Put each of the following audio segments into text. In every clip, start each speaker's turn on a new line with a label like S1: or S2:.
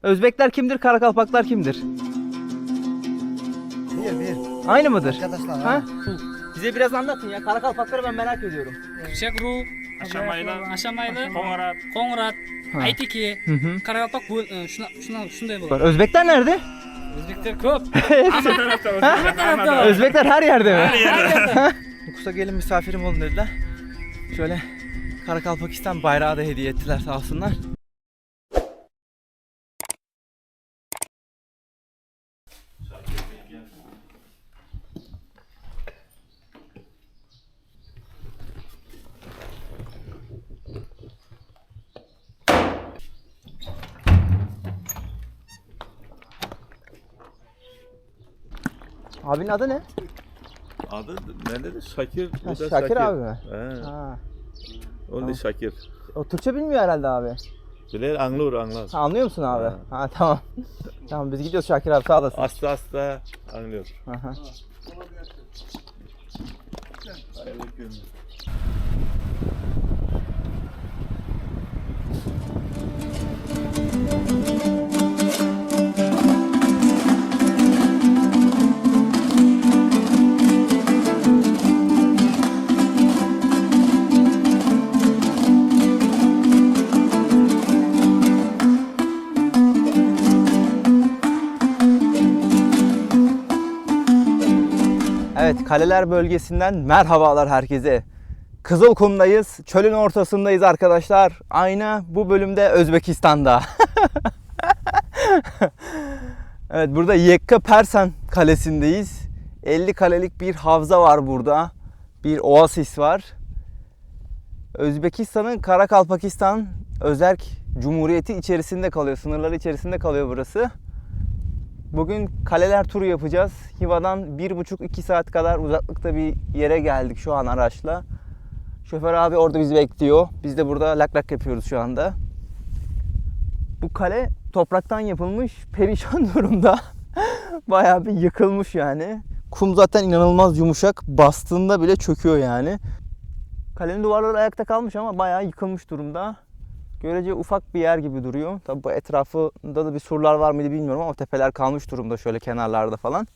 S1: Özbekler kimdir, Karakalpaklar kimdir?
S2: Bir.
S1: Aynı mıdır?
S2: Arkadaşlar
S1: Ha? Bize biraz anlatın ya. Karakalpakları ben merak ediyorum.
S3: Şekru, Aşamaylı, Kongrad, Ayteki,
S1: Hı.
S3: Karakalpak bu şunday bo'ladi.
S1: Özbekler nerede?
S3: O'zbeklar ko'p.
S1: Özbekler her yerde mi? Her yerde. Kusa gelin misafirim olun dediler. Şöyle Karakalpakistan bayrağı da hediye ettiler sağ olsunlar. Abinin adı ne?
S4: Adı bende de Şakir.
S1: Ha,
S4: bu da
S1: Şakir abi mi?
S4: He.
S1: Ha.
S4: Onun da Şakir.
S1: O Türkçe bilmiyor herhalde abi.
S4: Bilir anlar.
S1: Ha, anlıyor musun abi?
S4: Ha.
S1: Ha tamam. Tamam biz gidiyoruz Şakir abi sağ olasın.
S4: Hasta anlıyor.
S1: Aha. Evet, Kaleler bölgesinden merhabalar herkese. Kızılkum'dayız, çölün ortasındayız arkadaşlar. Ayna bu bölümde Özbekistan'da. Evet, burada Yekka Persan Kalesi'ndeyiz. 50 kalelik bir havza var burada. Bir oasis var. Özbekistan'ın Karakalpakistan Özerk Cumhuriyeti içerisinde kalıyor. Sınırları içerisinde kalıyor burası. Bugün kaleler turu yapacağız. Hiva'dan 1,5-2 saat kadar uzaklıkta bir yere geldik şu an araçla. Şoför abi orada bizi bekliyor. Biz de burada lak lak yapıyoruz şu anda. Bu kale topraktan yapılmış, perişan durumda. Bayağı bir yıkılmış yani. Kum zaten inanılmaz yumuşak. Bastığında bile çöküyor yani. Kalenin duvarları ayakta kalmış ama bayağı yıkılmış durumda. Görece ufak bir yer gibi duruyor. Tabi bu etrafında da bir surlar var mıydı bilmiyorum ama tepeler kalmış durumda şöyle kenarlarda falan.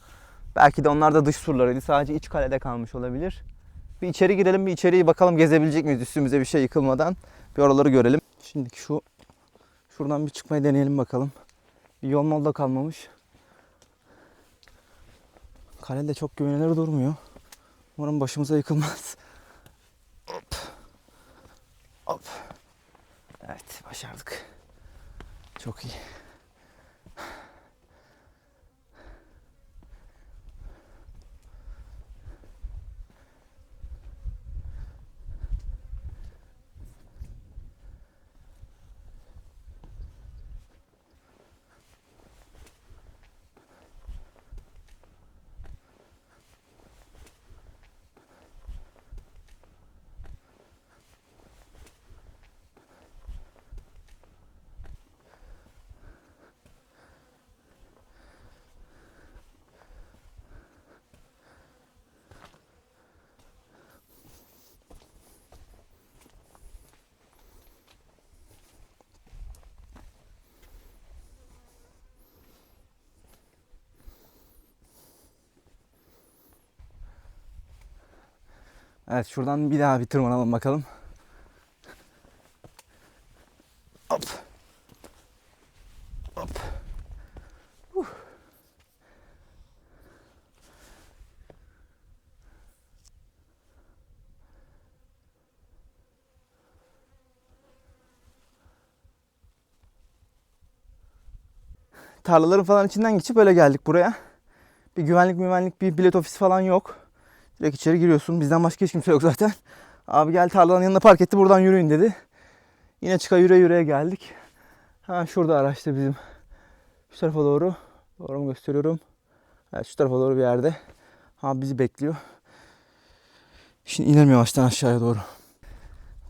S1: Belki de onlar da dış surlarıydı. Sadece iç kalede kalmış olabilir. Bir içeri girelim, bir içeriği bakalım gezebilecek miyiz üstümüze bir şey yıkılmadan. Bir oraları görelim. Şimdi şuradan bir çıkmayı deneyelim bakalım. Bir yol mal da kalmamış. Kale de çok güvenilir durmuyor. Umarım başımıza yıkılmaz. Hop. Hop. Evet, başardık. Çok iyi. Evet, şuradan bir daha bir tırmanalım bakalım. Hop. Hop. Tarlaların falan içinden geçip öyle geldik buraya. Bir güvenlik bir bilet ofisi falan yok. Direkt içeri giriyorsun. Bizden başka hiç kimse yok zaten. Abi gel tarlanın yanına park etti, buradan yürüyün dedi. Yine yürüye geldik. Ha şurada araçta bizim. Şu tarafa doğru. Doğru mu gösteriyorum? Evet, şu tarafa doğru bir yerde. Abi bizi bekliyor. Şimdi inelim yavaştan aşağıya doğru.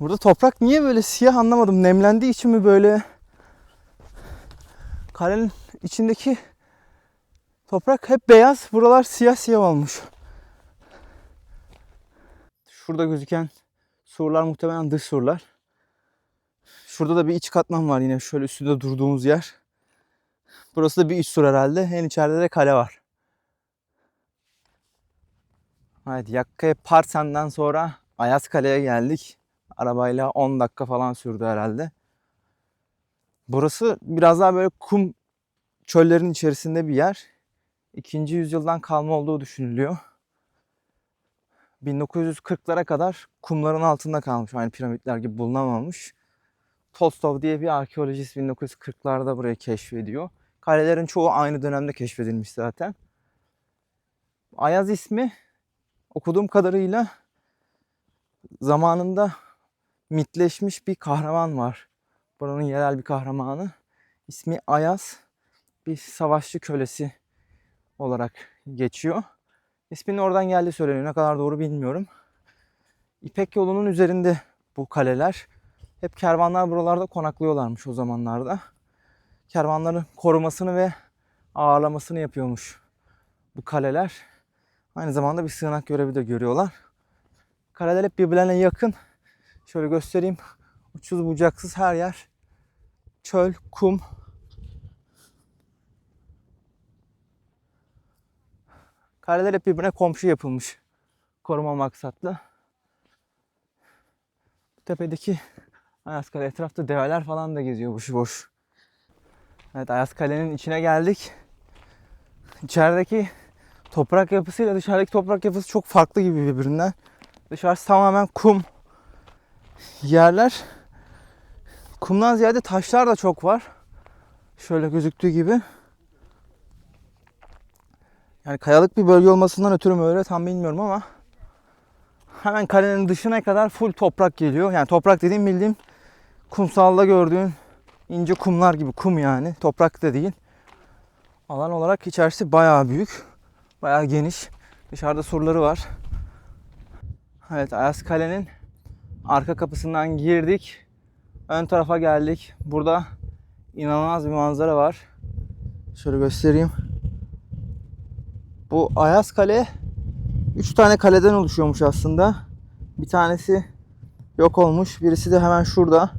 S1: Burada toprak niye böyle siyah anlamadım. Nemlendiği için mi böyle? Kalenin içindeki toprak hep beyaz. Buralar siyah olmuş. Şurada gözüken surlar muhtemelen dış surlar. Şurada da bir iç katman var yine. Şöyle üstünde durduğumuz yer. Burası da bir üst sur herhalde. En içeride de kale var. Evet, Yakkaya Parsen'den sonra Ayaskale'ye geldik. Arabayla 10 dakika falan sürdü herhalde. Burası biraz daha böyle kum çöllerin içerisinde bir yer. 2. yüzyıldan kalma olduğu düşünülüyor. 1940'lara kadar kumların altında kalmış. Aynı piramitler gibi bulunamamış. Tolstov diye bir arkeolojist 1940'larda burayı keşfediyor. Kalelerin çoğu aynı dönemde keşfedilmiş zaten. Ayaz ismi okuduğum kadarıyla zamanında mitleşmiş bir kahraman var. Buranın yerel bir kahramanı. İsmi Ayaz. Bir savaşçı kölesi olarak geçiyor. İsminin oradan geldiği söyleniyor. Ne kadar doğru bilmiyorum. İpek yolunun üzerinde bu kaleler. Hep kervanlar buralarda konaklıyorlarmış o zamanlarda. Kervanların korumasını ve ağırlamasını yapıyormuş bu kaleler. Aynı zamanda bir sığınak görevi de görüyorlar. Kaleler hep birbirlerine yakın. Şöyle göstereyim. Uçsuz bucaksız her yer. Çöl, kum. Kaleler hep birbirine komşu yapılmış. Koruma maksatlı. Bu tepedeki Ayaskale etrafta develer falan da geziyor boşu boş. Evet, Ayaskale'nin içine geldik. İçerideki toprak yapısıyla dışarıdaki toprak yapısı çok farklı gibi birbirinden. Dışarısı tamamen kum yerler. Kumdan ziyade taşlar da çok var. Şöyle gözüktüğü gibi. Yani kayalık bir bölge olmasından ötürü mü öyle tam bilmiyorum ama hemen kalenin dışına kadar full toprak geliyor. Yani toprak dediğim bildiğim kumsalda gördüğün ince kumlar gibi kum yani. Toprak da değil. Alan olarak içerisi bayağı büyük. Bayağı geniş. Dışarıda surları var. Evet, Ayaskale'nin arka kapısından girdik. Ön tarafa geldik. Burada inanılmaz bir manzara var. Şöyle göstereyim. Bu Ayaskale 3 tane kaleden oluşuyormuş aslında. Bir tanesi yok olmuş. Birisi de hemen şurada.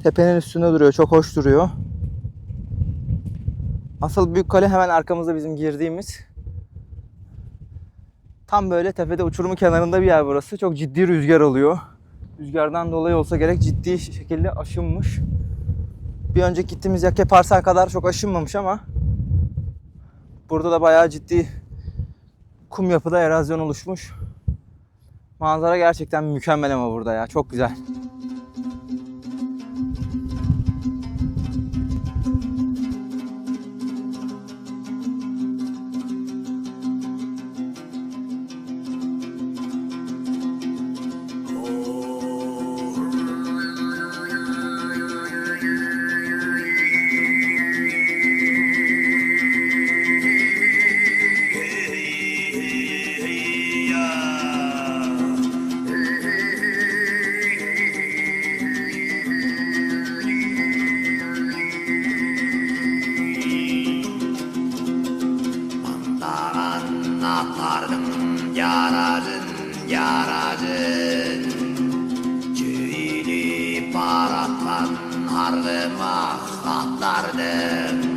S1: Tepenin üstünde duruyor. Çok hoş duruyor. Asıl büyük kale hemen arkamızda bizim girdiğimiz. Tam böyle tepede uçurumun kenarında bir yer burası. Çok ciddi rüzgar oluyor. Rüzgardan dolayı olsa gerek ciddi şekilde aşınmış. Bir önceki gittiğimiz Yakkaya Parsen kadar çok aşınmamış ama burada da bayağı ciddi kum yapıda erozyon oluşmuş. Manzara gerçekten mükemmel ama burada ya. Çok güzel.
S2: Yaracın Cüyülü barattan Hardıma atlardım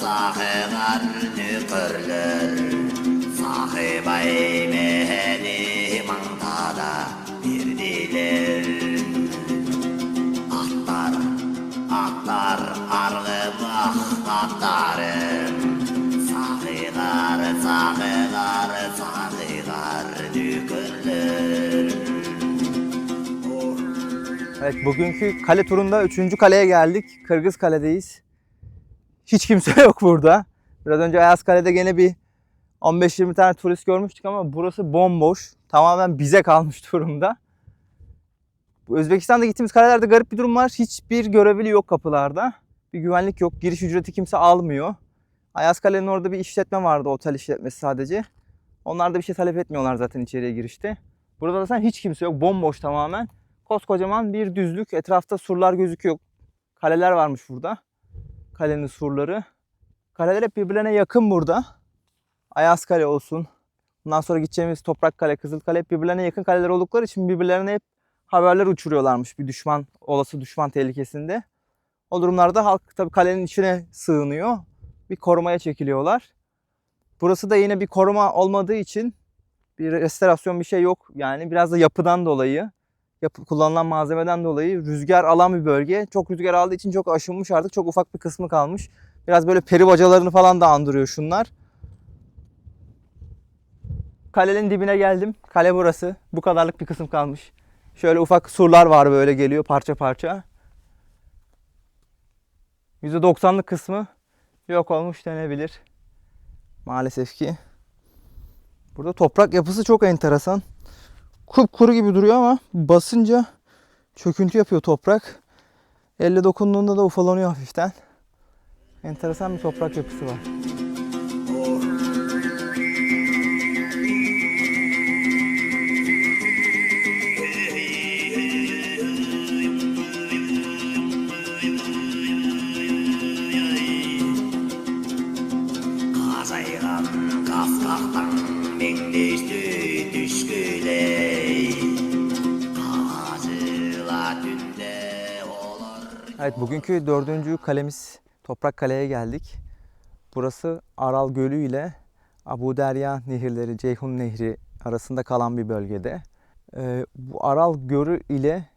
S2: Sahıgar nükürler Sahibay meheni mantada bir diler Atlar argıma atlarım Sahıgar nükürler
S1: Evet, bugünkü kale turunda 3. kaleye geldik. Kırgız Kale'deyiz. Hiç kimse yok burada. Biraz önce Ayaskale'de gene bir 15-20 tane turist görmüştük ama burası bomboş. Tamamen bize kalmış durumda. Bu Özbekistan'da gittiğimiz kalelerde garip bir durum var. Hiçbir görevli yok kapılarda. Bir güvenlik yok. Giriş ücreti kimse almıyor. Ayaskale'nin orada bir işletme vardı. Otel işletmesi sadece. Onlar da bir şey talep etmiyorlar zaten içeriye girişte. Burada da zaten hiç kimse yok. Bomboş tamamen. Koskocaman bir düzlük. Etrafta surlar gözüküyor. Kaleler varmış burada. Kalenin surları. Kaleler hep birbirlerine yakın burada. Ayaskale olsun. Bundan sonra gideceğimiz Toprakkale, Kızılkale hep birbirlerine yakın kaleler oldukları için birbirlerine hep haberler uçuruyorlarmış bir düşman, olası düşman tehlikesinde. O durumlarda halk tabii kalenin içine sığınıyor. Bir korumaya çekiliyorlar. Burası da yine bir koruma olmadığı için bir restorasyon bir şey yok. Yani biraz da yapıdan dolayı, kullanılan malzemeden dolayı rüzgar alan bir bölge. Çok rüzgar aldığı için çok aşınmış artık. Çok ufak bir kısmı kalmış. Biraz böyle peri bacalarını falan da andırıyor şunlar. Kalenin dibine geldim. Kale burası. Bu kadarlık bir kısım kalmış. Şöyle ufak surlar var böyle geliyor parça parça. %90'lık kısmı yok olmuş denebilir. Maalesef ki. Burada toprak yapısı çok enteresan. Kupkuru gibi duruyor ama basınca çöküntü yapıyor toprak. Elle dokunduğunda da ufalanıyor hafiften. Enteresan bir toprak yapısı var.
S2: Kazaygan kafkaktan mengdeştü düşküley. Kazıla tünde olur.
S1: Evet, bugünkü 4. kalemiz Toprak Kale'ye geldik. Burası Aral Gölü ile Abu Derya nehirleri, Ceyhun Nehri arasında kalan bir bölgede. Bu Aral Gölü ile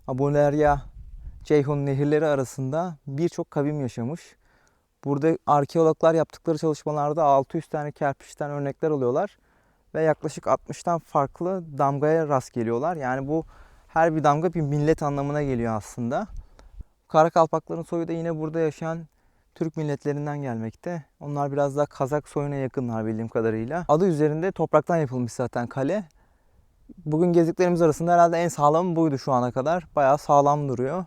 S1: Abu Derya, Ceyhun nehirleri arasında birçok kavim yaşamış. Burada arkeologlar yaptıkları çalışmalarda 600 tane kerpiçten örnekler alıyorlar. Ve yaklaşık 60'tan farklı damgaya rast geliyorlar. Yani bu her bir damga bir millet anlamına geliyor aslında. Karakalpakların soyu da yine burada yaşayan Türk milletlerinden gelmekte. Onlar biraz daha Kazak soyuna yakınlar bildiğim kadarıyla. Adı üzerinde topraktan yapılmış zaten kale. Bugün gezdiklerimiz arasında herhalde en sağlamı buydu şu ana kadar. Bayağı sağlam duruyor.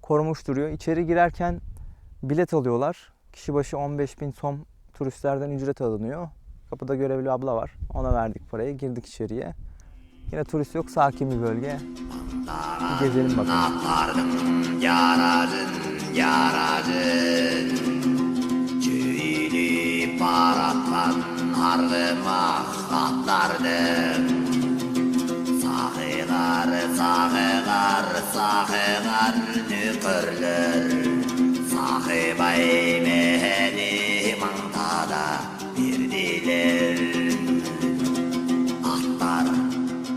S1: Korumuş duruyor. İçeri girerken bilet alıyorlar. Kişi başı 15.000 som turistlerden ücret alınıyor. Kapıda görevli abla var. Ona verdik parayı. Girdik içeriye. Yine turist yok. Sakin bir bölge. Bir gezelim bakalım.
S2: Atlardım yaracın yaracın. Çüğülü paratlan hardıma atlardım. Sahılar sahılar sahılar nükürler. Sahibay meheni mantada bir diler.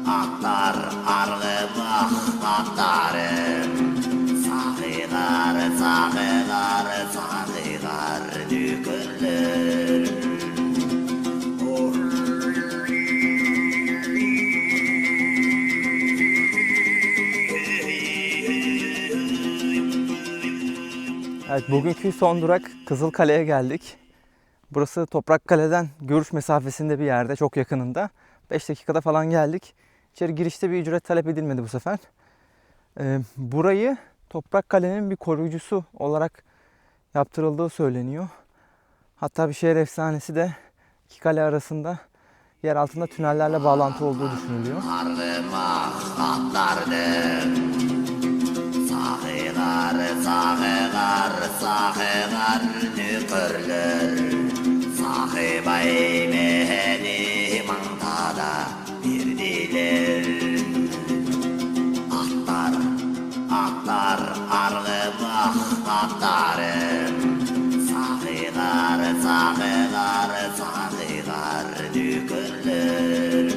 S2: Atlar argıma atlarım. Sahılar sahılar sahılar nükürler.
S1: Evet, bugünkü son durak Kızılkale'ye geldik. Burası Toprak Kale'den görüş mesafesinde bir yerde, çok yakınında. 5 dakikada falan geldik. İçeri girişte bir ücret talep edilmedi bu sefer. Burayı Toprak Kale'nin bir koruyucusu olarak yaptırıldığı söyleniyor. Hatta bir şehir efsanesi de iki kale arasında yer altında tünellerle bağlantı olduğu düşünülüyor.
S2: Ardıma atlardım. Sahılar sahılar sahılar nükürler. Sahibay meheni mantada bir diler. Atlar argıma atlarım. Sahılar sahılar sahılar nükürler.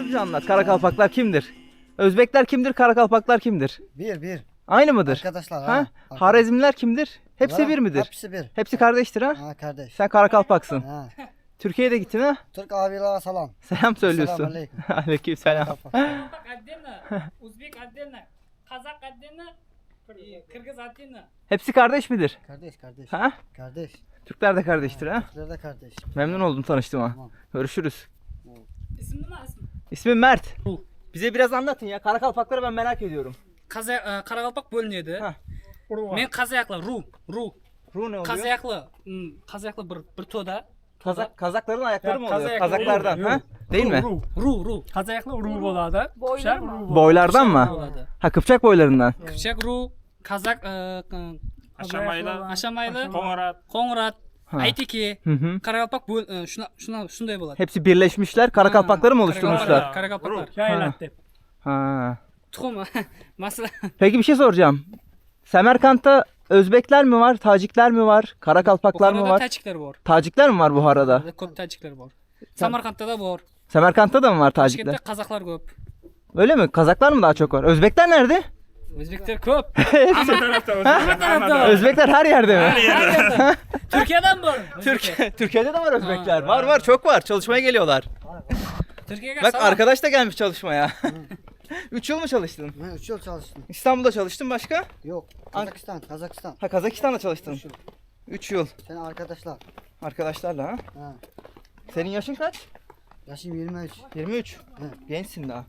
S1: Bize anlat, Karakalpaklar kimdir? Özbekler kimdir, Karakalpaklar kimdir?
S5: Bir.
S1: Aynı mıdır?
S5: Arkadaşlar
S1: Ha?
S5: ha.
S1: Harezmliler kimdir? Hepsi
S5: Ha,
S1: bir midir?
S5: Hepsi bir.
S1: Hepsi kardeştir ha?
S5: Ha kardeş.
S1: Sen Karakalpaksın.
S5: Ha.
S1: Türkiye'de gittin ha?
S5: Türk abilere selam.
S1: Selam söylüyorsun.
S5: Selamünaleyküm.
S1: Aleykümselam.
S3: Bak отдельно, Uzbek отдельно, Kazak отдельно, Kırgız отдельно.
S1: Hepsi kardeş midir?
S5: Kardeş.
S1: Ha?
S5: Kardeş.
S1: Türkler de kardeştir ha?
S5: Türkler de kardeş.
S1: Memnun oldum tanıştığıma.
S5: Tamam.
S1: Görüşürüz.
S3: İsmin ne ismi?
S1: İsmim Mert.
S3: Ruh.
S1: Bize biraz anlatın ya. Karakalpakları ben merak ediyorum.
S3: Karakalpak bölünеді.
S1: Ha.
S3: Men Kazaklı, Ruh.
S1: Ruh ne oluyor?
S3: Kazaklı bir toda.
S1: Kazakların ayakları mı oluyor?
S3: Kazak-
S1: Kazaklardan
S3: Ruh,
S1: ha? Değil mi?
S3: Ruh.
S6: Kazaklı ruh болады.
S3: Boylar
S6: mı?
S1: Boylardan mı?
S3: Болады.
S1: Ha, Kıpçak boylarından.
S3: Kıpçak Ruh, Kazak
S6: Aşamayla,
S3: Aşamaylı,
S6: Koңарат,
S3: Koңrat, Ayteki,
S1: Hı hı.
S3: Karakalpak şunday bo'ladi.
S1: Hepsi birleşmişler, Karakalpakları mı oluşturmuşlar?
S3: Karakalpaklar.
S5: Yaylat deb.
S1: Ha.
S3: Tuxum. Masala.
S1: Peki bir şey soracağım. Semerkant'ta Özbekler mi var, Tacikler mi var, Karakalpaklar mı
S3: Buxoroda
S1: var?
S3: Taciklar bor.
S1: Tacikler mi var Buhara'da?
S3: Ko'p Taciklar bor. Samarqandda da bor.
S1: Semerkant'ta da mı var Tacikler?
S3: Toshkentda qozoqlar ko'p.
S1: Öyle mi? Kazaklar mı daha çok var? Özbekler nerede?
S3: O'zbeklar ko'p.
S5: Hamma tarafda o'zbeklar.
S1: Özbekler her yerde mi?
S3: Turkiyadan bor.
S1: Türkiye'de de var Özbekler. Var çok var. Çalışmaya geliyorlar.
S3: Turkiyaga
S1: Bak
S3: salom.
S1: arkadaş da gelmiş çalışmaya. 3 yıl mı çalıştın?
S6: Ben 3 yıl çalıştım.
S1: İstanbul'da çalıştın başka?
S6: Yok. Kazakistan.
S1: Ha Kazakistan'da çalıştın.
S6: 3 yıl.
S1: 3 yıl.
S6: Senin arkadaşlar.
S1: Arkadaşlarla ha?
S6: Ha.
S1: Senin yaşın kaç?
S6: Yaşım 23.
S1: 23.
S6: Evet.
S1: Gençsin daha.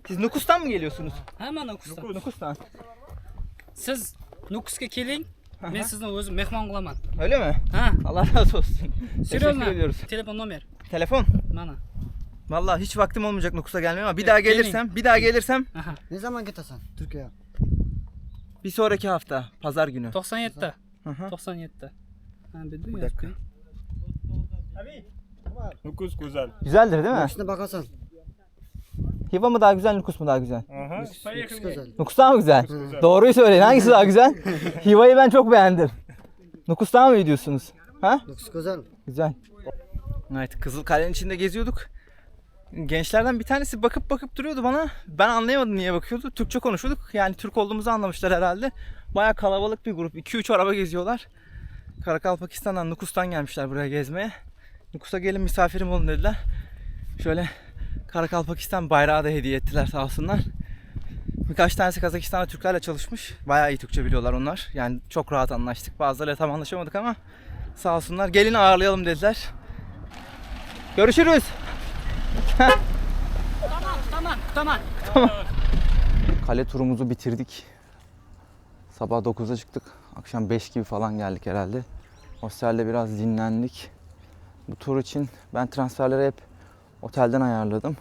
S1: Siz Nukus'tan mı geliyorsunuz?
S3: Hamma Nukusdan.
S1: Nukus'tan.
S3: Siz Nukusga keling. Men sizni o'zim mehmon qilaman.
S1: Öyle mi?
S3: Ha.
S1: Allah razı olsun. Teşekkür
S3: Серьезно.
S1: ediyoruz.
S3: Telefon nomer.
S1: Telefon.
S3: Mana.
S1: Vallahi hiç vaktim olmayacak Nukus'a gelmeye ama bir
S3: Evet,
S1: daha
S3: gelin.
S1: gelirsem
S3: Aha.
S6: Ne zaman gidersen Türkiye'ye?
S1: bir sonraki hafta pazar günü.
S3: 97'de.
S1: Hı hı.
S3: 97'de. Ha, bildim
S1: Bir
S3: ya.
S1: dakika.
S5: Nukus güzel.
S1: Güzeldir değil mi?
S6: İkisine bakarsan.
S1: Hiva mı daha güzel, Nukus mu daha güzel?
S5: Aha.
S6: İkisi güzel.
S1: Nukus daha mı güzel? Doğruyu söyleyin. Hangisi daha güzel? Hiva'yı ben çok beğendim. Nukus daha mı iyi diyorsunuz? Ha?
S6: İkisi güzel.
S1: Güzel. Evet, Kızılkale'nin içinde geziyorduk. Gençlerden bir tanesi bakıp duruyordu bana. Ben anlayamadım niye bakıyordu. Türkçe konuşuyorduk. Yani Türk olduğumuzu anlamışlar herhalde. Baya kalabalık bir grup. 2-3 araba geziyorlar. Karakalpakistan'dan, Nukus'tan gelmişler buraya gezmeye. Nukus'a gelin misafirim olun dediler. Şöyle Karakalpakistan bayrağı da hediye ettiler sağ olsunlar. Birkaç tanesi Kazakistan'da Türklerle çalışmış. Bayağı iyi Türkçe biliyorlar onlar. Yani çok rahat anlaştık. Bazılarıyla tam anlaşamadık ama sağ olsunlar. Gelin ağırlayalım dediler. Görüşürüz. Tamam. Kale turumuzu bitirdik. Sabah 9'da çıktık. Akşam 5 gibi falan geldik herhalde. Hostelde biraz dinlendik. Bu tur için ben transferleri hep otelden ayarladım.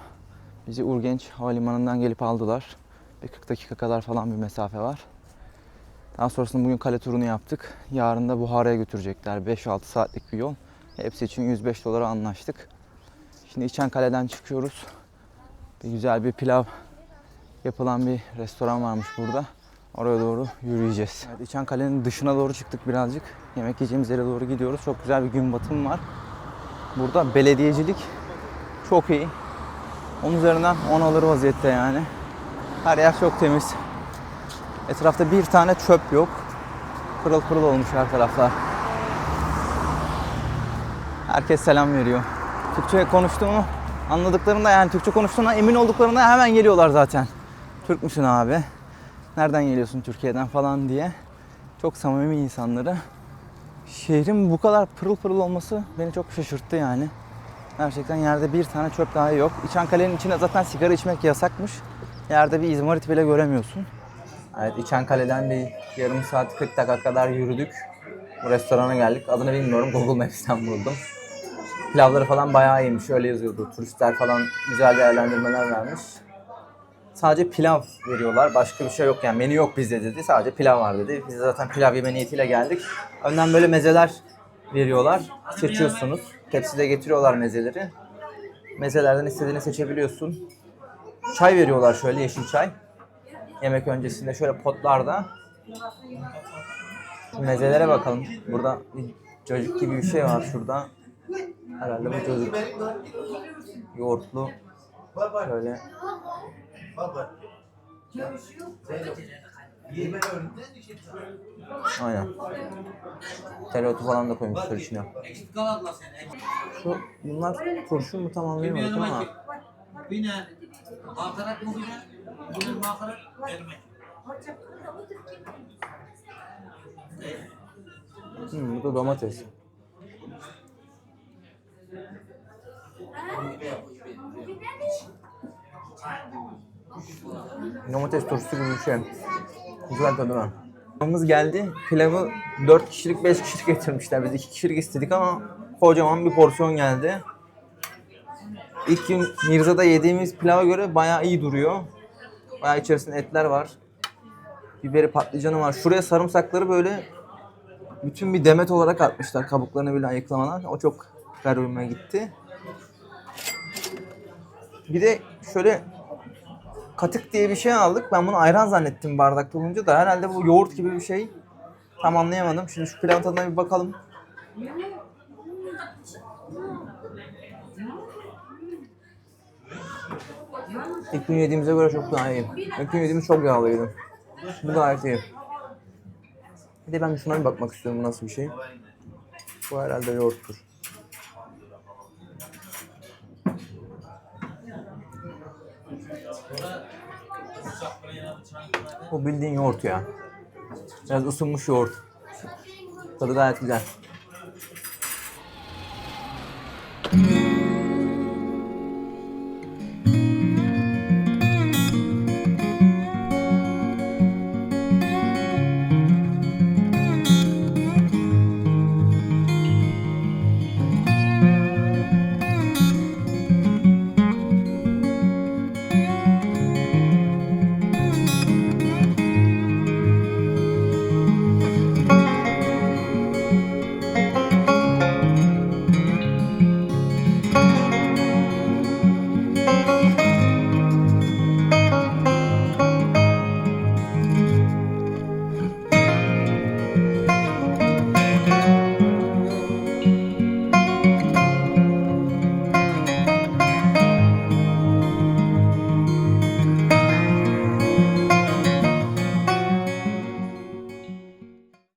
S1: Bizi Urgenç Havalimanı'ndan gelip aldılar. Bir 40 dakika kadar falan bir mesafe var. Daha sonrasında bugün kale turunu yaptık. Yarın da Buhara'ya götürecekler. 5-6 saatlik bir yol. Hepsi için 105 dolara anlaştık. Şimdi İçenkale'den çıkıyoruz. Bir güzel bir pilav yapılan bir restoran varmış burada. Oraya doğru yürüyeceğiz. Evet, İçenkale'nin dışına doğru çıktık birazcık. Yemek yiyeceğimiz yere doğru gidiyoruz. Çok güzel bir gün batımı var. Burada belediyecilik çok iyi. 10 üzerinden 10 alır vaziyette yani. Her yer çok temiz. Etrafta bir tane çöp yok. Pırıl pırıl olmuş her taraflar. Herkes selam veriyor. Türkçe konuştuğumu anladıklarında, yani Türkçe konuştuğuna emin olduklarında hemen geliyorlar zaten. Türk müsün abi? Nereden geliyorsun Türkiye'den falan diye. Çok samimi insanları. Şehrin bu kadar pırıl pırıl olması beni çok şaşırttı yani. Gerçekten yerde bir tane çöp daha yok. İçenkale'nin içinde zaten sigara içmek yasakmış. Yerde bir izmarit bile göremiyorsun. Evet, İçenkale'den bir yarım saat 40 dakika kadar yürüdük. Bu restorana geldik. Adını bilmiyorum. Google Maps'ten buldum. Pilavları falan bayağı iyiymiş. Öyle yazıyordu. Turistler falan güzel değerlendirmeler vermiş. Sadece pilav veriyorlar. Başka bir şey yok yani. Menü yok bizde dedi. Sadece pilav var dedi. Biz de zaten pilav yeme niyetiyle geldik. Önden böyle mezeler veriyorlar. Seçiyorsunuz. Tepside getiriyorlar mezeleri. Mezelerden istediğini seçebiliyorsun. Çay veriyorlar şöyle, yeşil çay. Yemek öncesinde şöyle potlarda. Mezelere bakalım. Burada bir cacık gibi bir şey var şurada. Herhalde bu cacık. Yoğurtlu. Şöyle. Aynen. Tereotu falan da koymuşlar içine. Bunlar turşu mu tam anlayamadım ama. Bu da domates. Domates turşusu gibi bir şey. Güzel tadı var. Pilavımız geldi. Pilavı 4 kişilik 5 kişilik getirmişler. Biz 2 kişilik istedik ama kocaman bir porsiyon geldi. İlk gün Mirza'da yediğimiz pilava göre bayağı iyi duruyor. Bayağı içerisinde etler var. Biberi, patlıcanı var. Şuraya sarımsakları böyle Bütün bir demet olarak atmışlar kabuklarını bile ayıklamadan. O çok garibime gitti. Bir de şöyle katık diye bir şey aldık. Ben bunu ayran zannettim bardakta olunca da herhalde bu yoğurt gibi bir şey. Tam anlayamadım. Şimdi şu pilavın tadına bir bakalım. İlk gün yediğimize göre çok daha iyi. İlk gün yediğimiz çok yağlıydı. Bu gayet iyi. Bir de ben şuna bir bakmak istiyorum, bu nasıl bir şey. Bu herhalde yoğurttur. Bu bildiğin yoğurt ya. Biraz ısınmış yoğurt. Tadı gayet güzel.